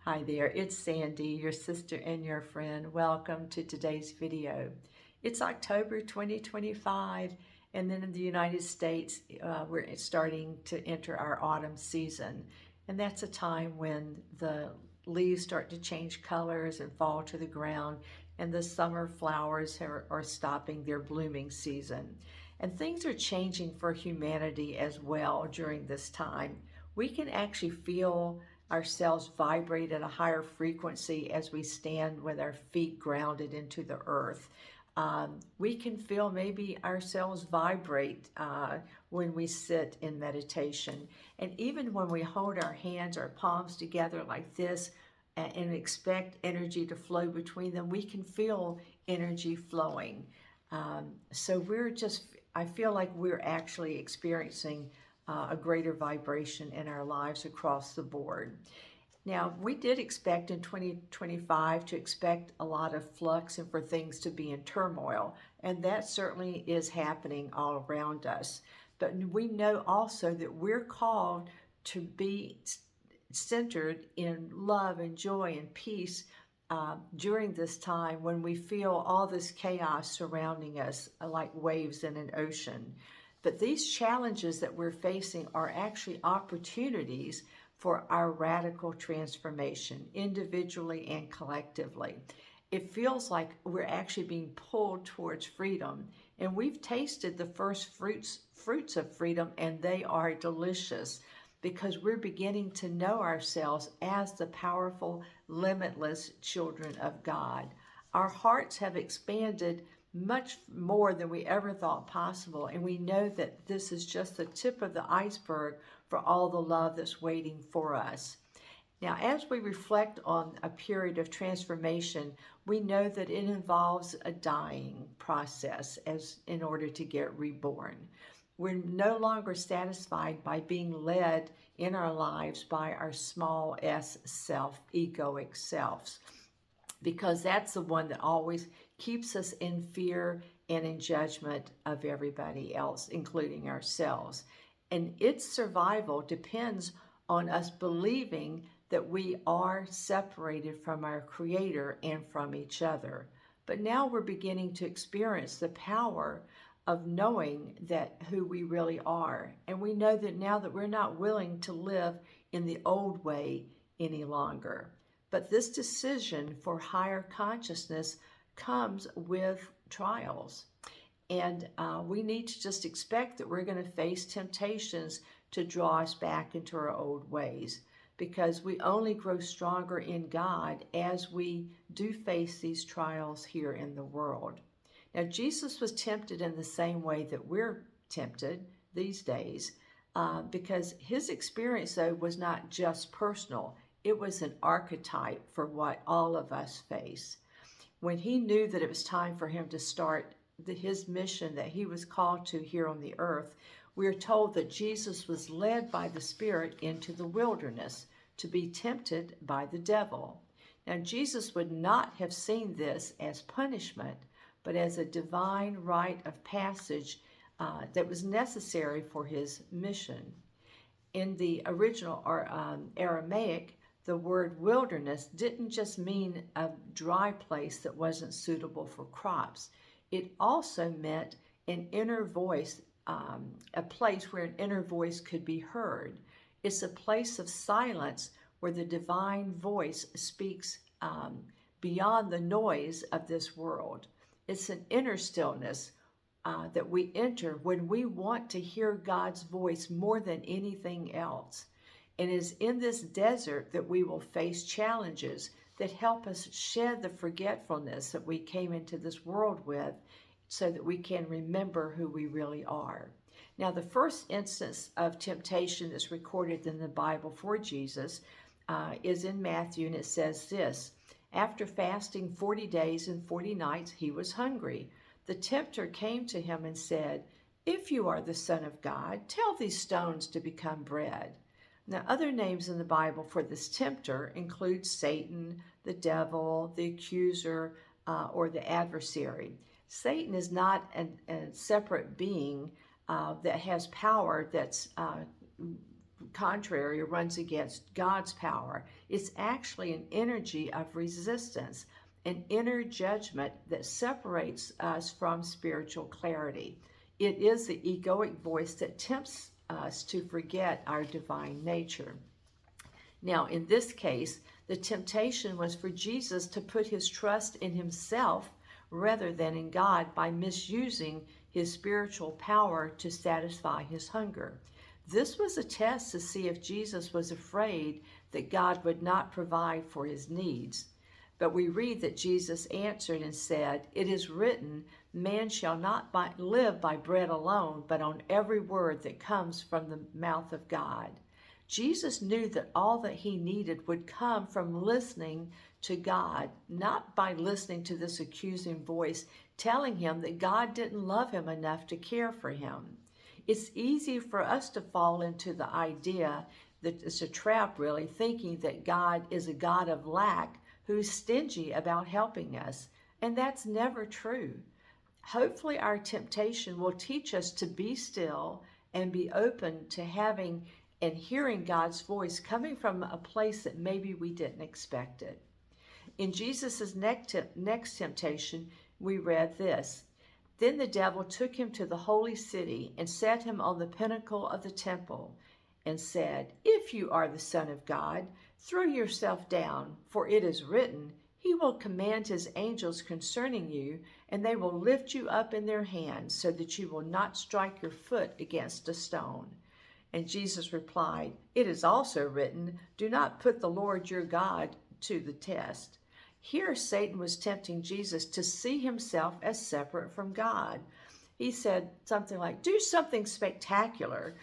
Hi there, it's Sandy, your sister and your friend. Welcome to today's video. It's October 2025, and then in the United States, we're starting to enter our autumn season. And that's a time when the leaves start to change colors and fall to the ground, and the summer flowers are stopping their blooming season. And things are changing for humanity as well during this time. We can actually feel ourselves vibrate at a higher frequency as we stand with our feet grounded into the earth. We can feel maybe ourselves vibrate when we sit in meditation. And even when we hold our hands or palms together like this and expect energy to flow between them, we can feel energy flowing. So I feel like we're actually experiencing a greater vibration in our lives across the board. Now, we did expect in 2025 to expect a lot of flux and for things to be in turmoil, and that certainly is happening all around us. But we know also that we're called to be centered in love and joy and peace during this time when we feel all this chaos surrounding us like waves in an ocean. But these challenges that we're facing are actually opportunities for our radical transformation, individually and collectively. It feels like we're actually being pulled towards freedom, and we've tasted the first fruits of freedom, and they are delicious because we're beginning to know ourselves as the powerful, limitless children of God. Our hearts have expanded much more than we ever thought possible, and we know that this is just the tip of the iceberg for all the love that's waiting for us. Now, as we reflect on a period of transformation, we know that it involves a dying process in order to get reborn. We're no longer satisfied by being led in our lives by our small s self, egoic selves, because that's the one that always keeps us in fear and in judgment of everybody else, including ourselves. And its survival depends on us believing that we are separated from our Creator and from each other. But now we're beginning to experience the power of knowing that who we really are. And we know that now that we're not willing to live in the old way any longer. But this decision for higher consciousness comes with trials. And we need to just expect that we're going to face temptations to draw us back into our old ways, because we only grow stronger in God as we do face these trials here in the world. Now, Jesus was tempted in the same way that we're tempted these days, because his experience, though, was not just personal. It was an archetype for what all of us face. When he knew that it was time for him to start his mission that he was called to here on the earth, we are told that Jesus was led by the Spirit into the wilderness to be tempted by the devil. Now, Jesus would not have seen this as punishment, but as a divine rite of passage that was necessary for his mission. In the original Aramaic, the word wilderness didn't just mean a dry place that wasn't suitable for crops. It also meant an inner voice, a place where an inner voice could be heard. It's a place of silence where the divine voice speaks beyond the noise of this world. It's an inner stillness that we enter when we want to hear God's voice more than anything else. And it is in this desert that we will face challenges that help us shed the forgetfulness that we came into this world with, so that we can remember who we really are. Now, the first instance of temptation that's recorded in the Bible for Jesus is in Matthew, and it says this: after fasting 40 days and 40 nights, he was hungry. The tempter came to him and said, "If you are the Son of God, tell these stones to become bread." Now, other names in the Bible for this tempter include Satan, the devil, the accuser, or the adversary. Satan is not a separate being that has power that's contrary or runs against God's power. It's actually an energy of resistance, an inner judgment that separates us from spiritual clarity. It is the egoic voice that tempts us to forget our divine nature. Now, in this case, the temptation was for Jesus to put his trust in himself rather than in God by misusing his spiritual power to satisfy his hunger. This was a test to see if Jesus was afraid that God would not provide for his needs. But we read that Jesus answered and said, "It is written, man shall not live by bread alone, but on every word that comes from the mouth of God." Jesus knew that all that he needed would come from listening to God, not by listening to this accusing voice telling him that God didn't love him enough to care for him. It's easy for us to fall into the idea that it's a trap, really, thinking that God is a God of lack who's stingy about helping us, and that's never true. Hopefully our temptation will teach us to be still and be open to having and hearing God's voice coming from a place that maybe we didn't expect it. In Jesus' next temptation, we read this. Then the devil took him to the holy city and set him on the pinnacle of the temple and said, "If you are the Son of God, throw yourself down, for it is written, he will command his angels concerning you, and they will lift you up in their hands so that you will not strike your foot against a stone." And Jesus replied, "It is also written, do not put the Lord your God to the test." Here Satan was tempting Jesus to see himself as separate from God. He said something like, do something spectacular,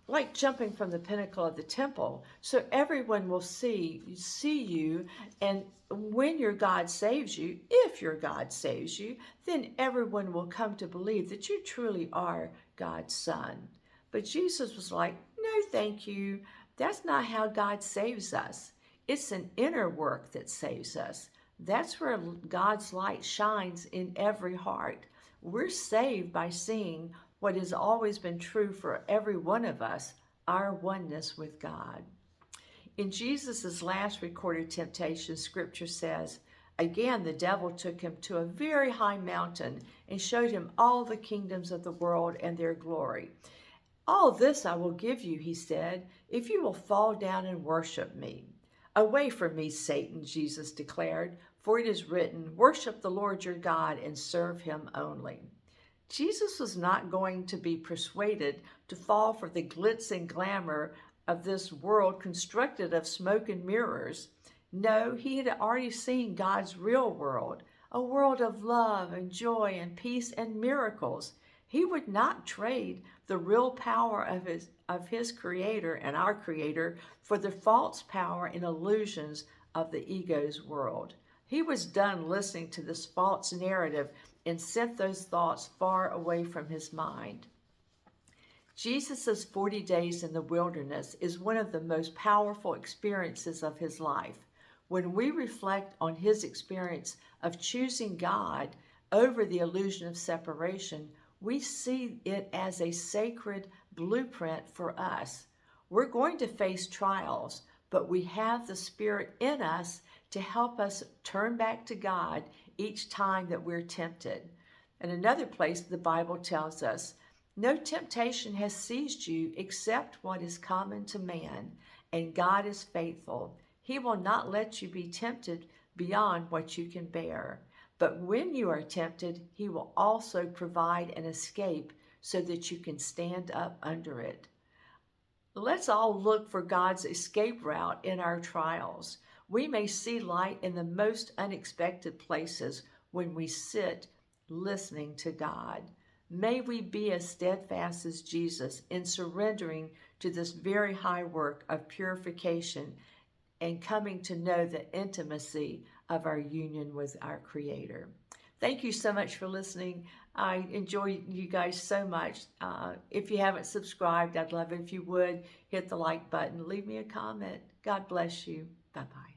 like jumping from the pinnacle of the temple, so everyone will see you, and when your God saves you, if your God saves you, then everyone will come to believe that you truly are God's son. But Jesus was like, no, thank you. That's not how God saves us. It's an inner work that saves us. That's where God's light shines in every heart. We're saved by seeing what has always been true for every one of us, our oneness with God. In Jesus' last recorded temptation, Scripture says, again, the devil took him to a very high mountain and showed him all the kingdoms of the world and their glory. "All this I will give you," he said, "if you will fall down and worship me." "Away from me, Satan," Jesus declared, "for it is written, worship the Lord your God and serve him only." Jesus was not going to be persuaded to fall for the glitz and glamour of this world constructed of smoke and mirrors. No, he had already seen God's real world, a world of love and joy and peace and miracles. He would not trade the real power of his creator and our creator for the false power and illusions of the ego's world. He was done listening to this false narrative and sent those thoughts far away from his mind. Jesus' 40 days in the wilderness is one of the most powerful experiences of his life. When we reflect on his experience of choosing God over the illusion of separation, we see it as a sacred blueprint for us. We're going to face trials, but we have the Spirit in us to help us turn back to God each time that we're tempted. In another place, the Bible tells us, "No temptation has seized you except what is common to man, and God is faithful. He will not let you be tempted beyond what you can bear. But when you are tempted, he will also provide an escape so that you can stand up under it." Let's all look for God's escape route in our trials. We may see light in the most unexpected places when we sit listening to God. May we be as steadfast as Jesus in surrendering to this very high work of purification and coming to know the intimacy of our union with our Creator. Thank you so much for listening. I enjoy you guys so much. If you haven't subscribed, I'd love it if you would hit the like button. Leave me a comment. God bless you. Bye-bye.